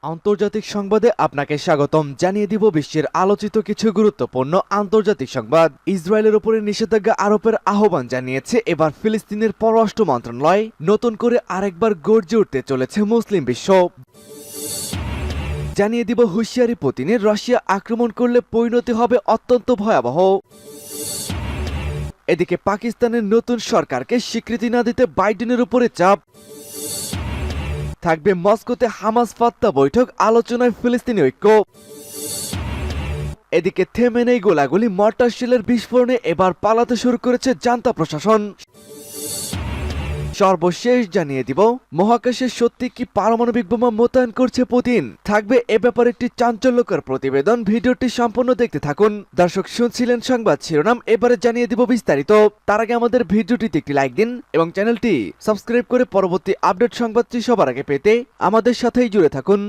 আন্তর্জাতিক সংবাদে আপনাকে স্বাগতম। জানিয়ে দিব বিশ্বের আলোচিত কিছু গুরুত্বপূর্ণ আন্তর্জাতিক সংবাদ। ইসরায়েলের উপরে নিষেধাজ্ঞা আরোপের আহ্বান জানিয়েছে এবার ফিলিস্তিনের পররাষ্ট্র মন্ত্রণালয়। নতুন করে আরেকবার গর্জে উঠতে চলেছে মুসলিম বিশ্ব। জানিয়ে দিব হুঁশিয়ারি পুতিনের, রাশিয়া আক্রমণ করলে পরিণতি হবে অত্যন্ত ভয়াবহ। এদিকে পাকিস্তানের নতুন সরকারকে স্বীকৃতি না দিতে বাইডেনের উপরে চাপ। থাকবে মস্কোতে হামাস ফাত্তা বৈঠক, আলোচনায় ফিলিস্তিনি ঐক্য। এদিকে থেমে নেই গোলাগুলি, মর্টার শেলের বিস্ফোরণে এবার পালাতে শুরু করেছে জান্তা প্রশাসন। সর্বশেষ জানিয়ে দিব মহাকাশে সত্যি কি পারমাণবিক বোমা মোতায়েন করছে পুতিন। থাকবে এ ব্যাপারে একটি চাঞ্চল্যকর প্রতিবেদন, ভিডিওটি সম্পূর্ণ দেখতে থাকুন। দর্শক, শুনছিলেন সংবাদ শিরোনাম, এবারে জানিয়ে দিব বিস্তারিত। তার আগে আমাদের ভিডিওটিতে একটি লাইক দিন এবং চ্যানেলটি সাবস্ক্রাইব করে পরবর্তী আপডেট সংবাদটি সবার আগে পেতে আমাদের সাথেই জুড়ে থাকুন।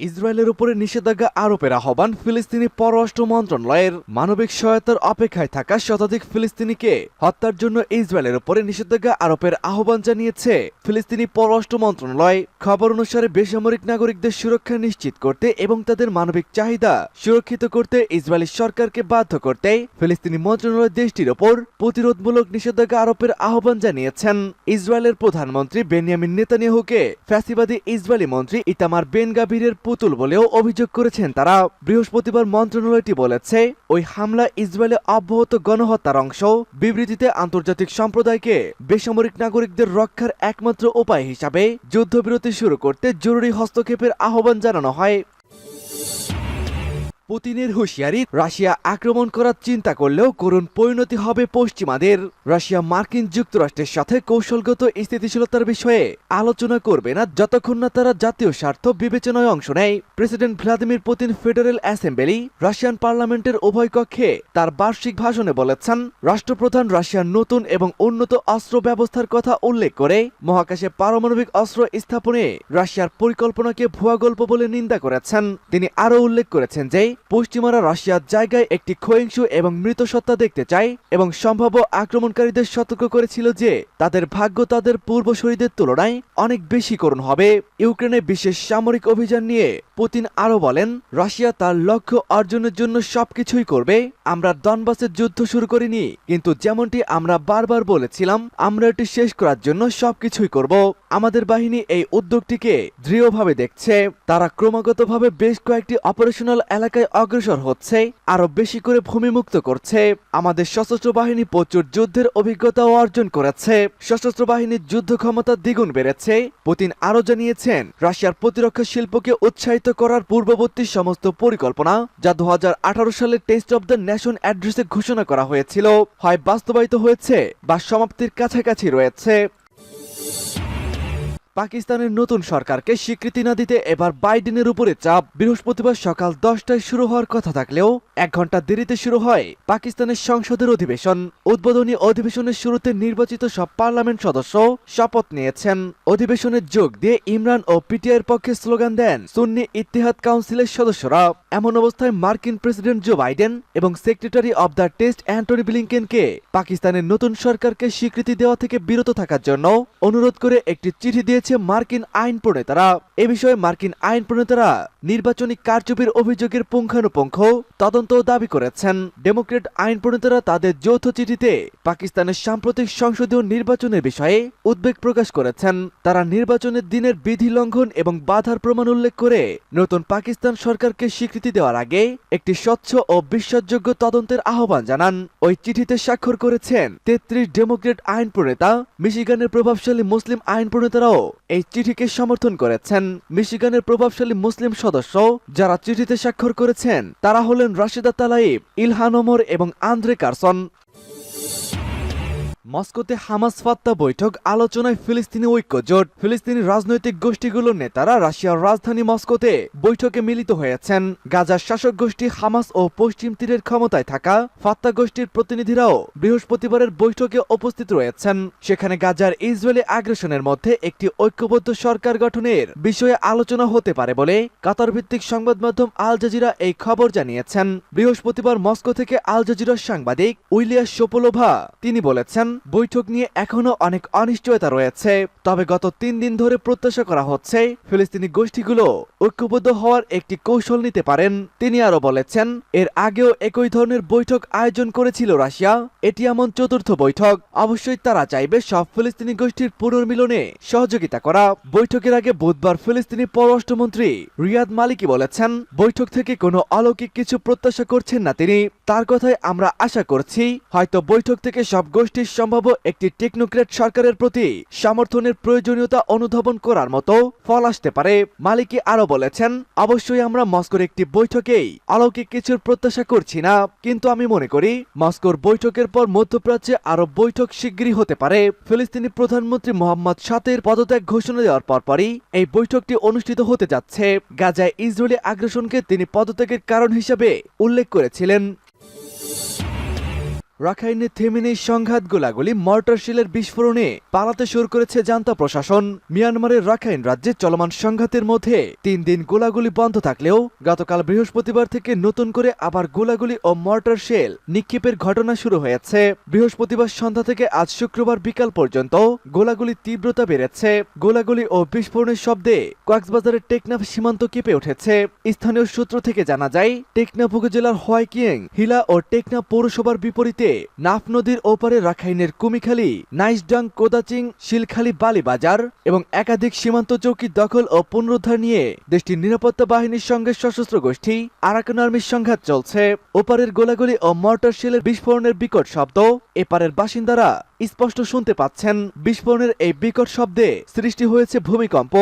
ইসরায়েলের উপরে নিষেধাজ্ঞা আরোপের আহ্বান ফিলিস্তিনি পররাষ্ট্র মন্ত্রণালয়ের। মানবিক সহায়তার অপেক্ষায় থাকা শতাধিক ফিলিস্তিনিকে হত্যার জন্য ইসরায়েলের উপরে নিষেধাজ্ঞা আরোপের আহ্বান জানিয়েছে ফিলিস্তিনি পররাষ্ট্র মন্ত্রণালয়। খবর অনুসারে বেসামরিক নাগরিকদের সুরক্ষা নিশ্চিত করতে এবং তাদের মানবিক চাহিদা সুরক্ষিত করতে ইসরায়েলি সরকারকে বাধ্য করতে ফিলিস্তিনি মন্ত্রণালয় দেশটির ওপর প্রতিরোধমূলক নিষেধাজ্ঞা আরোপের আহ্বান জানিয়েছেন। ইসরায়েলের প্রধানমন্ত্রী বেনিয়ামিন নেতানিয়াহুকে ফ্যাসিবাদী ইসরায়েলি মন্ত্রী ইতামার বেন গাভিরের পুতুল বলেও অভিযোগ করেছেন তারা। বৃহস্পতিবার মন্ত্রণালয়টি বলেছে ওই হামলা ইসরায়েলে অব্যাহত গণহত্যার অংশ। বিবৃতিতে আন্তর্জাতিক সম্প্রদায়কে বেসামরিক নাগরিকদের রক্ষার একমাত্র উপায় হিসাবে যুদ্ধবিরতি শুরু করতে জরুরি হস্তক্ষেপের আহ্বান জানানো হয়। পুতিনের হুঁশিয়ারি, রাশিয়া আক্রমণ করার চিন্তা করলেও করুণ পরিণতি হবে পশ্চিমাদের। রাশিয়া মার্কিন যুক্তরাষ্ট্রের সাথে কৌশলগত স্থিতিশীলতার বিষয়ে আলোচনা করবে না যতক্ষণ না তারা জাতীয় স্বার্থ বিবেচনায় অংশ নেয়। President Vladimir Putin federal assembly Russian পার্লামেন্টের উভয় কক্ষে তার বার্ষিক ভাষণে বলেছেন, রাষ্ট্রপ্রধান রাশিয়ার নতুন এবং উন্নত অস্ত্র ব্যবস্থার কথা উল্লেখ করে মহাকাশে পারমাণবিক অস্ত্র স্থাপনে রাশিয়ার পরিকল্পনাকে ভুয়া গল্প বলে নিন্দা করেছেন। তিনি আরও উল্লেখ করেছেন যে পশ্চিমারা রাশিয়ার জায়গায় একটি ক্ষয়িষ্ণু এবং মৃত সত্তা দেখতে চায় এবং সম্ভাব্য আক্রমণকারীদের সতর্ক করেছিল যে তাদের ভাগ্য তাদের পূর্বসূরীদের তুলনায় অনেক বেশি করুণ হবে। ইউক্রেনে বিশেষ সামরিক অভিযান নিয়ে পুতিন আরও বলেন, রাশিয়া তার লক্ষ্য অর্জনের জন্য সবকিছুই করবে। আমরা দনবাসের যুদ্ধ শুরু করিনি, কিন্তু যেমনটি আমরা বারবার বলেছিলাম, আমরা এটি শেষ করার জন্য সবকিছুই করব। আমাদের বাহিনী এই উদ্যোগটিকে দৃঢ়ভাবে দেখছে। তারা ক্রমাগতভাবে বেশ কয়েকটি অপারেশনাল এলাকায় অগ্রসর হচ্ছে, আরো বেশি করে ভূমিমুক্ত করছে। আমাদের সশস্ত্র বাহিনী প্রচুর যুদ্ধের অভিজ্ঞতাও অর্জন করেছে। সশস্ত্র বাহিনীর যুদ্ধ ক্ষমতা দ্বিগুণ বেড়েছে। পুতিন আরো জানিয়েছেন, রাশিয়ার প্রতিরক্ষা শিল্পকে উৎসাহিত করার পূর্ববর্তী সমস্ত পরিকল্পনা যা 2018 সালে টেস্ট অব দ্য নেশন অ্যাড্রেসে ঘোষণা করা হয়েছিল হয় বাস্তবায়িত হয়েছে বা সমাপ্তির কাছাকাছি রয়েছে। পাকিস্তানের নতুন সরকারকে স্বীকৃতি না দিতে এবার বাইডেনের উপরে চাপ। বৃহস্পতিবার সকাল 10টায় শুরু হওয়ার কথা থাকলেও 1 ঘন্টা দেরিতে শুরু হয় পাকিস্তানের সংসদের অধিবেশন। উদ্বোধনী অধিবেশনের শুরুতে নির্বাচিত সব পার্লামেন্ট সদস্য শপথ নিয়েছেন। অধিবেশনে যোগ দিয়ে ইমরান ও পিটিআইয়ের পক্ষে স্লোগান দেন সুন্নি ইত্তেহাদ কাউন্সিলের সদস্যরা। এমন অবস্থায় মার্কিন প্রেসিডেন্ট জো বাইডেন এবং secretary of the state Antony ব্লিংকেনকে পাকিস্তানের নতুন সরকারকে স্বীকৃতি দেওয়া থেকে বিরত থাকার জন্য অনুরোধ করে একটি চিঠি দিয়েছে মার্কিন আইন প্রণেতারা। এ বিষয়ে মার্কিন আইন প্রণেতারা নির্বাচনী কারচুপির অভিযোগের পুঙ্খানুপুঙ্খ তদন্ত দাবি করেছেন। ডেমোক্রেট আইন প্রণেতারা তাদের যৌথ চিঠিতে পাকিস্তানের সাম্প্রতিক সংসদীয় নির্বাচনের বিষয়ে উদ্বেগ প্রকাশ করেছেন। তারা নির্বাচনের দিনের বিধি লঙ্ঘন এবং বাধার প্রমাণ উল্লেখ করে নতুন পাকিস্তান সরকারকে স্বীকৃতি দেওয়ার আগে একটি স্বচ্ছ ও বিশ্বাসযোগ্য তদন্তের আহ্বান জানান। ওই চিঠিতে স্বাক্ষর করেছেন 33 ডেমোক্রেট আইন প্রণেতা। মিশিগানের প্রভাবশালী মুসলিম আইন প্রণেতারাও এই চিঠিকে সমর্থন করেছেন। মিশিগানের প্রভাবশালী মুসলিম সদস্য যারা চিঠিতে স্বাক্ষর করেছেন তারা হলেন রাশিদা তালাইব, ইলহান ওমর এবং আন্দ্রে কারসন। মস্কোতে হামাস ফাত্তা বৈঠক, আলোচনায় ফিলিস্তিনি ঐক্য জোট। ফিলিস্তিনি রাজনৈতিক গোষ্ঠীগুলোর নেতারা রাশিয়ার রাজধানী মস্কোতে বৈঠকে মিলিত হয়েছেন। গাজার শাসক গোষ্ঠী হামাস ও পশ্চিম তীরের ক্ষমতায় থাকা ফাত্তা গোষ্ঠীর প্রতিনিধিরাও বৃহস্পতিবারের বৈঠকে উপস্থিত রয়েছেন। সেখানে গাজার ইসরায়েলি আগ্রাসনের মধ্যে একটি ঐক্যবদ্ধ সরকার গঠনের বিষয়ে আলোচনা হতে পারে বলে কাতার ভিত্তিক সংবাদ মাধ্যম আল জাজিরা এই খবর জানিয়েছেন। বৃহস্পতিবার মস্কো থেকে আল জাজিরার সাংবাদিক উইলিয়া সোপোলোভা তিনি বলেছেন, বৈঠক নিয়ে এখনো অনেক অনিশ্চয়তা রয়েছে, তবে গত 3 দিন ধরে প্রত্যাশা করা হচ্ছে ফিলিস্তিনি গোষ্ঠীগুলো ঐক্যবদ্ধ হওয়ার একটি কৌশল নিতে পারেন। তিনি আরো বলেছেন, এর আগেও একই ধরনের বৈঠক আয়োজন করেছিল রাশিয়া, এটি এমন চতুর্থ বৈঠক। অবশ্যই তারা চাইবে সব ফিলিস্তিনি গোষ্ঠীর পুনর্মিলনে সহযোগিতা করা। বৈঠকের আগে বুধবার ফিলিস্তিনি পররাষ্ট্রমন্ত্রী রিয়াদ মালিকি বলেছেন, বৈঠক থেকে কোনো অলৌকিক কিছু প্রত্যাশা করছেন না তিনি। তার কথায় আমরা আশা করছি হয়তো বৈঠক থেকে সব গোষ্ঠীর সম্ভাব্য একটি টেকনোক্র্যাট সরকারের প্রতি সমর্থনের প্রয়োজনীয়তা অনুধাবন করার মতো ফল আসতে পারে। মালিকি আরো বলেছেন, অবশ্যই আমরা মস্কোর একটি বৈঠকেই অলৌকিক কিছুর প্রত্যাশা করছি না, কিন্তু আমি মনে করি মস্কোর বৈঠকের পর মধ্যপ্রাচ্যে আরো বৈঠক শিগগিরই হতে পারে। ফিলিস্তিনি প্রধানমন্ত্রী মোহাম্মদ সাতের পদত্যাগ ঘোষণা দেওয়ার পরপরই এই বৈঠকটি অনুষ্ঠিত হতে যাচ্ছে। গাজায় ইসরায়েলি আগ্রাসনকে তিনি পদত্যাগের কারণ হিসেবে উল্লেখ করেছিলেন। রাখাইনে থেমে নেই সংঘাত, গোলাগুলি, মর্টার শেলের বিস্ফোরণে পালাতে শুরু করেছে জান্তা প্রশাসন। মিয়ানমারের রাখাইন রাজ্যে চলমান সংঘাতের মধ্যে 3 দিন গোলাগুলি বন্ধ থাকলেও গতকাল বৃহস্পতিবার থেকে নতুন করে আবার গোলাগুলি ও মর্টার শেল নিক্ষেপের ঘটনা শুরু হয়েছে। বৃহস্পতিবার সন্ধ্যা থেকে আজ শুক্রবার বিকাল পর্যন্ত গোলাগুলির তীব্রতা বেড়েছে। গোলাগুলি ও বিস্ফোরণের শব্দে কক্সবাজারের টেকনাফ সীমান্ত কেঁপে উঠেছে। স্থানীয় সূত্র থেকে জানা যায়, টেকনাফ উপজেলার হোয়াইকিয়েং, হিলা ও টেকনাফ পৌরসভার বিপরীতে নাফ নদীর ওপারে রাখাইনের কুমিখালী, নাইসডাং, কোদাচিং, শিলখালী, বালিবাজার এবং একাধিক সীমান্ত চৌকি দখল ও পুনরুদ্ধার নিয়ে দেশটির নিরাপত্তা বাহিনীর সঙ্গে সশস্ত্র গোষ্ঠী আরাকান আর্মির সংঘাত চলছে। ওপারের গোলাগুলি ও মর্টার শেলের বিস্ফোরণের বিকট শব্দ এপারের বাসিন্দারা স্পষ্ট শুনতে পাচ্ছেন। বিস্ফোরণের এই বিকট শব্দে সৃষ্টি হয়েছে ভূমিকম্প।